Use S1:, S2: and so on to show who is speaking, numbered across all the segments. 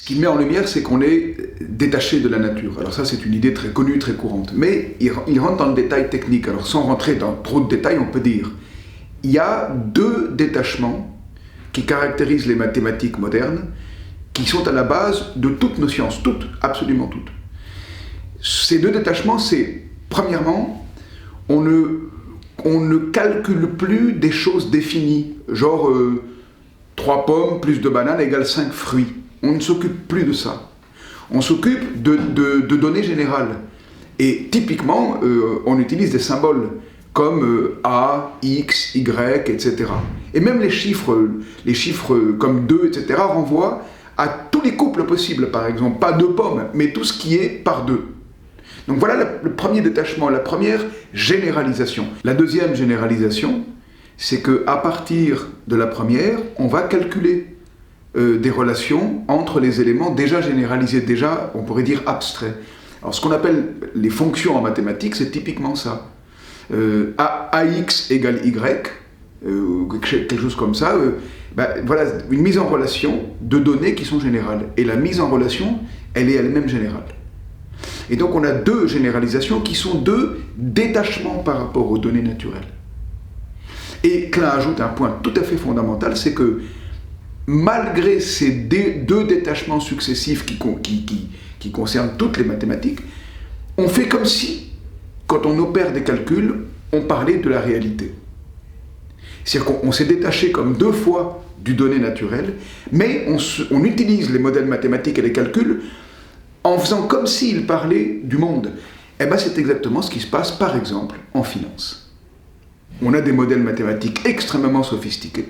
S1: Ce qu'il met en lumière, c'est qu'on est détaché de la nature. Alors ça, c'est une idée très connue, très courante. Mais il rentre dans le détail technique. Alors sans rentrer dans trop de détails, on peut dire il y a deux détachements qui caractérisent les mathématiques modernes, qui sont à la base de toutes nos sciences, toutes, absolument toutes. Ces deux détachements, c'est, premièrement, on ne calcule plus des choses définies, genre 3 pommes plus 2 bananes égale 5 fruits. On ne s'occupe plus de ça. On s'occupe de données générales. Et typiquement, on utilise des symboles comme A, X, Y, etc. Et même les chiffres comme 2, etc. renvoient à tous les couples possibles, par exemple. Pas 2 pommes, mais tout ce qui est par 2. Donc voilà le premier détachement, la première généralisation. La deuxième généralisation, c'est qu'à partir de la première, on va calculer des relations entre les éléments déjà généralisés, déjà, on pourrait dire abstraits. Alors ce qu'on appelle les fonctions en mathématiques, c'est typiquement ça. AX égale Y, quelque chose comme ça, voilà une mise en relation de données qui sont générales. Et la mise en relation, elle est elle-même générale. Et donc on a deux généralisations qui sont deux détachements par rapport aux données naturelles. Et Klein ajoute un point tout à fait fondamental, c'est que malgré ces deux détachements successifs qui concernent toutes les mathématiques, on fait comme si, quand on opère des calculs, on parlait de la réalité. C'est-à-dire qu'on s'est détaché comme 2 fois du donné naturel, mais on utilise les modèles mathématiques et les calculs en faisant comme s'ils parlaient du monde. Eh bien, c'est exactement ce qui se passe, par exemple, en finance. On a des modèles mathématiques extrêmement sophistiqués,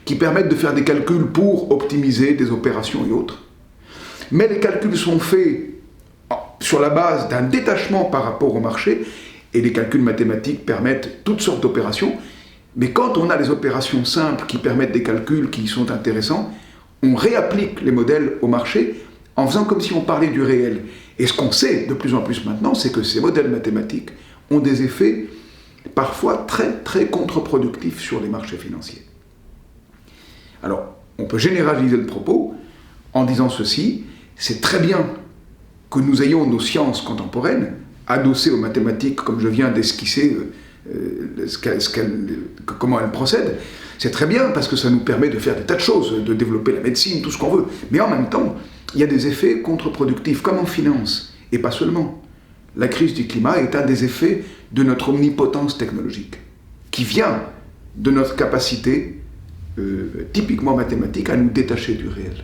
S1: qui permettent de faire des calculs pour optimiser des opérations et autres. Mais les calculs sont faits sur la base d'un détachement par rapport au marché, et les calculs mathématiques permettent toutes sortes d'opérations. Mais quand on a des opérations simples qui permettent des calculs qui sont intéressants, on réapplique les modèles au marché en faisant comme si on parlait du réel. Et ce qu'on sait de plus en plus maintenant, c'est que ces modèles mathématiques ont des effets parfois très très contre-productifs sur les marchés financiers. Alors, on peut généraliser le propos en disant ceci, c'est très bien que nous ayons nos sciences contemporaines adossées aux mathématiques, comme je viens d'esquisser comment elles procèdent. C'est très bien parce que ça nous permet de faire des tas de choses, de développer la médecine, tout ce qu'on veut. Mais en même temps, il y a des effets contre-productifs, comme en finance, et pas seulement. La crise du climat est un des effets de notre omnipotence technologique, qui vient de notre capacité typiquement mathématique à nous détacher du réel.